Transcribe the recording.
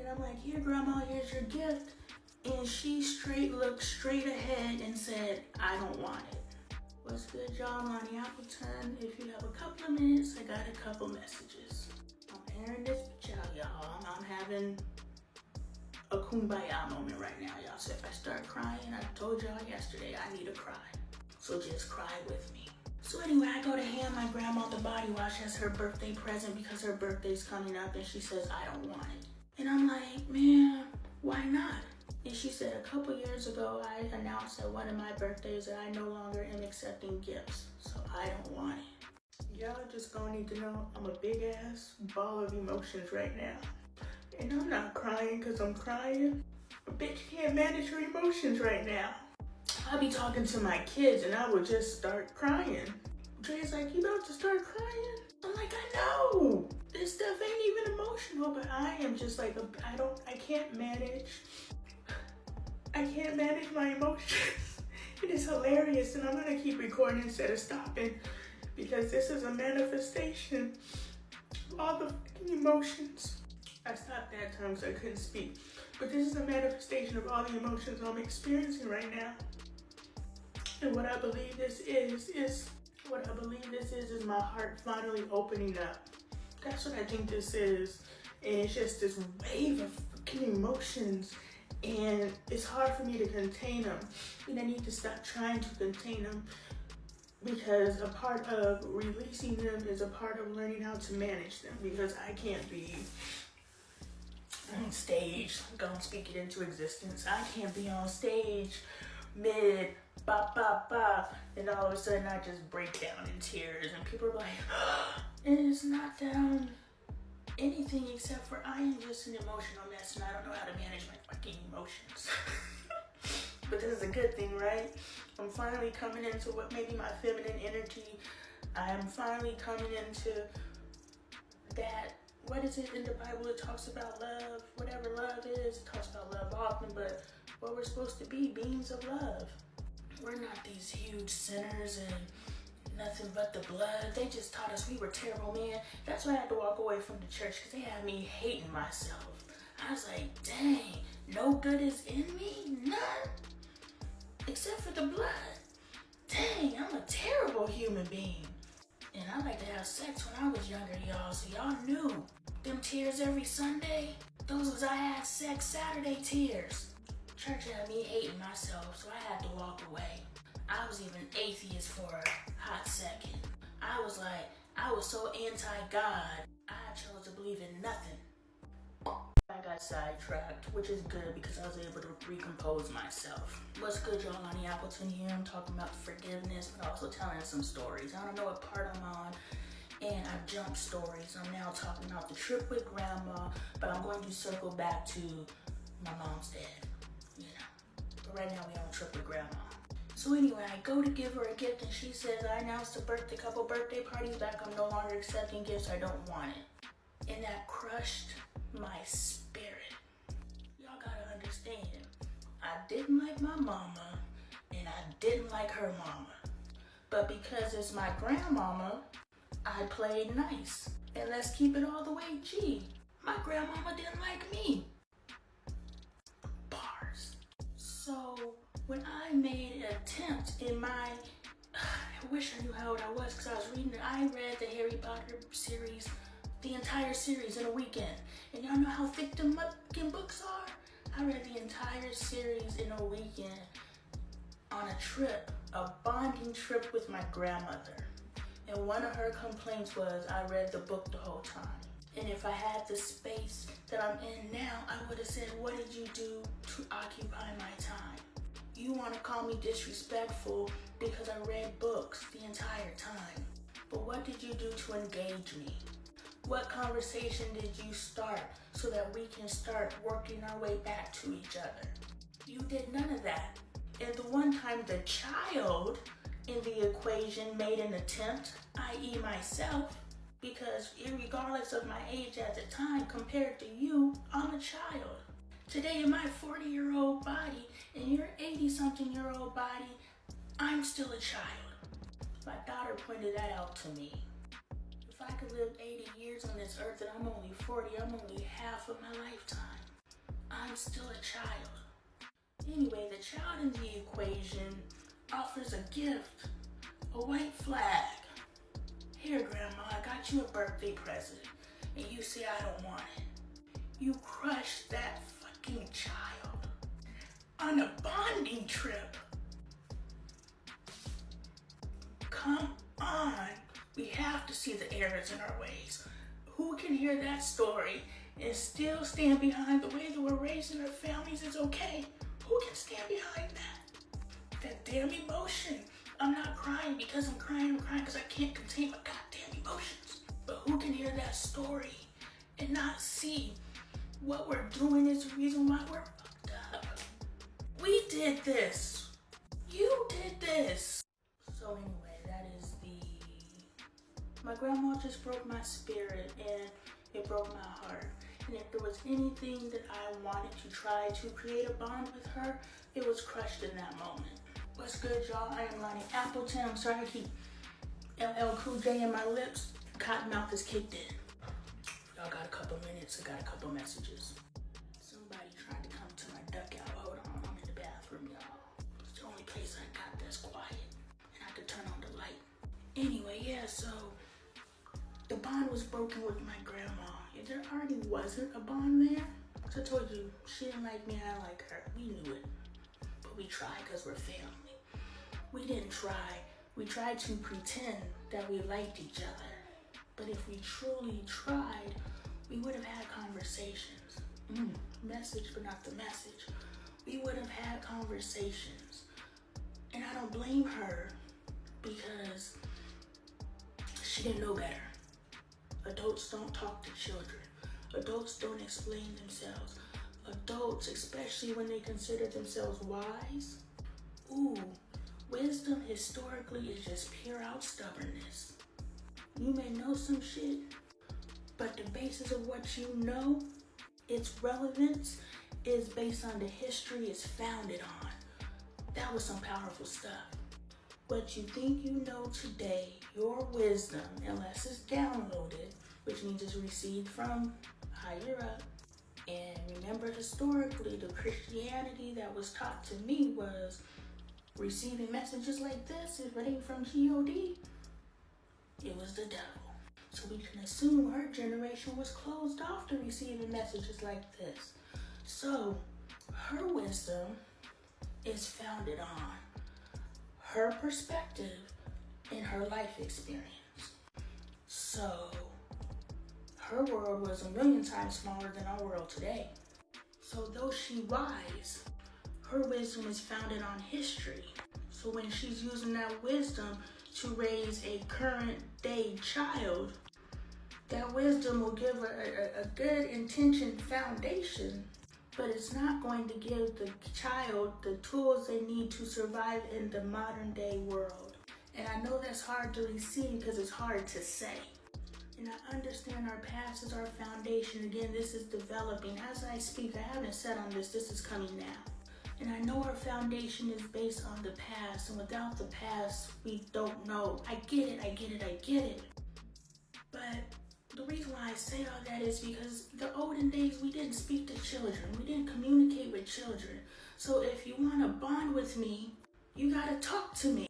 And I'm like, here, Grandma, here's your gift. And she looked straight ahead and said, I don't want it. What's good, y'all? Lonnie Appleton. If you have a couple of minutes, I got a couple messages. I'm airing this bitch out, y'all. I'm having a kumbaya moment right now, y'all. So if I start crying, I told y'all yesterday I need to cry. So just cry with me. So anyway, I go to hand my grandma the body wash as her birthday present because her birthday's coming up, and she says, I don't want it. And I'm like, man, why not? And she said, a couple years ago, I announced at one of my birthdays that I no longer am accepting gifts, so I don't want it. Y'all just gonna need to know I'm a big ass ball of emotions right now. And I'm not crying because I'm crying. A bitch can't manage her emotions right now. I be talking to my kids and I would just start crying. Dre's like, you about to start crying? I'm like, I know. This stuff ain't even emotional, but I am just like, I can't manage my emotions. It is hilarious, and I'm gonna keep recording instead of stopping because this is a manifestation of all the fucking emotions. I stopped that time because I couldn't speak, but this is a manifestation of all the emotions I'm experiencing right now. And what I believe this is my heart finally opening up. That's what I think this is. And it's just this wave of fucking emotions. And it's hard for me to contain them. And I need to stop trying to contain them because a part of releasing them is a part of learning how to manage them, because I can't be on stage, gonna speak it into existence. I can't be on stage mid bop bop bop and all of a sudden I just break down in tears and people are like, and it's not that I'm anything except for I am just an emotional mess and I don't know how to manage my fucking emotions. But this is a good thing, right? I'm finally coming into what maybe my feminine energy. I am finally coming into that. What is it in the Bible? It talks about love. Whatever love is, it talks about love often, but what we're supposed to be, beings of love. We're not these huge sinners and nothing but the blood. They just taught us we were terrible, man. That's why I had to walk away from the church, because they had me hating myself. I was like, dang, no good is in me? None? Except for the blood. Dang, I'm a terrible human being. And I like to have sex when I was younger, y'all, so y'all knew. Them tears every Sunday, those was I had sex Saturday tears. Church had me hating myself, so I had to walk away. I was even atheist for a hot second. I was so anti-God, I chose to believe in nothing. I got sidetracked, which is good because I was able to recompose myself. What's good, y'all? Lonnie Appleton here. I'm talking about forgiveness, but also telling some stories. I don't know what part I'm on, and I've jumped stories. I'm now talking about the trip with Grandma, but I'm going to circle back to my mom's dad, you know. But right now we're on a trip with Grandma. So anyway, I go to give her a gift, and she says, I announced a couple birthday parties back. I'm no longer accepting gifts. I don't want it. And that crushed my spirit. Y'all gotta understand, I didn't like my mama and I didn't like her mama, but because it's my grandmama, I played nice. And let's keep it all the way G, my grandmama didn't like me. Bars. So when I made an attempt in my, I wish I knew how old I was because I read the Harry Potter series, the entire series in a weekend. And y'all know how thick them fucking books are? I read the entire series in a weekend on a trip, a bonding trip with my grandmother. And one of her complaints was I read the book the whole time. And if I had the space that I'm in now, I would have said, what did you do to occupy my time? You want to call me disrespectful because I read books the entire time. But what did you do to engage me? What conversation did you start so that we can start working our way back to each other? You did none of that. And the one time the child in the equation made an attempt, i.e. myself, because regardless of my age at the time compared to you, I'm a child. Today in my 40-year-old body and your 80-something-year-old body, I'm still a child. My daughter pointed that out to me. If I could live 80 years on this earth and I'm only 40, I'm only half of my lifetime. I'm still a child. Anyway, the child in the equation offers a gift, a white flag. Here, Grandma, I got you a birthday present. And you say I don't want it. You crushed that fucking child on a bonding trip. Come on. We have to see the errors in our ways. Who can hear that story and still stand behind the way that we're raising our families is okay? Who can stand behind that? That damn emotion. I'm not crying because I'm crying because I can't contain my goddamn emotions. But who can hear that story and not see what we're doing is the reason why we're fucked up? We did this. You did this. So anyway, that is my grandma just broke my spirit and it broke my heart. And if there was anything that I wanted to try to create a bond with her, it was crushed in that moment. What's good, y'all? I am Lonnie Appleton. I'm sorry I keep LL Cool J in my lips. Cottonmouth is kicked in. Y'all got a couple minutes. I got a couple messages. Somebody tried to come to my dugout. Hold on, I'm in the bathroom, y'all. It's the only place I got that's quiet. And I could turn on the light. Anyway, yeah, so the bond was broken with my grandma. If there already wasn't a bond there, so I told you, she didn't like me, I like her. We knew it. But we tried because we're family. We didn't try. We tried to pretend that we liked each other. But if we truly tried, we would have had conversations. Message, but not the message. We would have had conversations. And I don't blame her because she didn't know better. Adults don't talk to children. Adults don't explain themselves. Adults, especially when they consider themselves wise, wisdom historically is just pure out stubbornness. You may know some shit, but the basis of what you know, its relevance is based on the history it's founded on. That was some powerful stuff. What you think you know today, your wisdom, unless it's downloaded, which means it's received from higher up. And remember, historically, the Christianity that was taught to me was receiving messages like this. If it ain't from G.O.D., it was the devil. So we can assume her generation was closed off to receiving messages like this. So her wisdom is founded on her perspective and her life experience. So her world was a million times smaller than our world today. So though she wise, her wisdom is founded on history. So when she's using that wisdom to raise a current day child, that wisdom will give her a good intentioned foundation, but it's not going to give the child the tools they need to survive in the modern day world. And I know that's hard to receive because it's hard to say. And I understand our past is our foundation. Again, this is developing. As I speak, I haven't said on this is coming now. And I know our foundation is based on the past, and without the past, we don't know. I get it. But the reason why I say all that is because the olden days, we didn't speak to children. We didn't communicate with children. So if you want to bond with me, you gotta talk to me.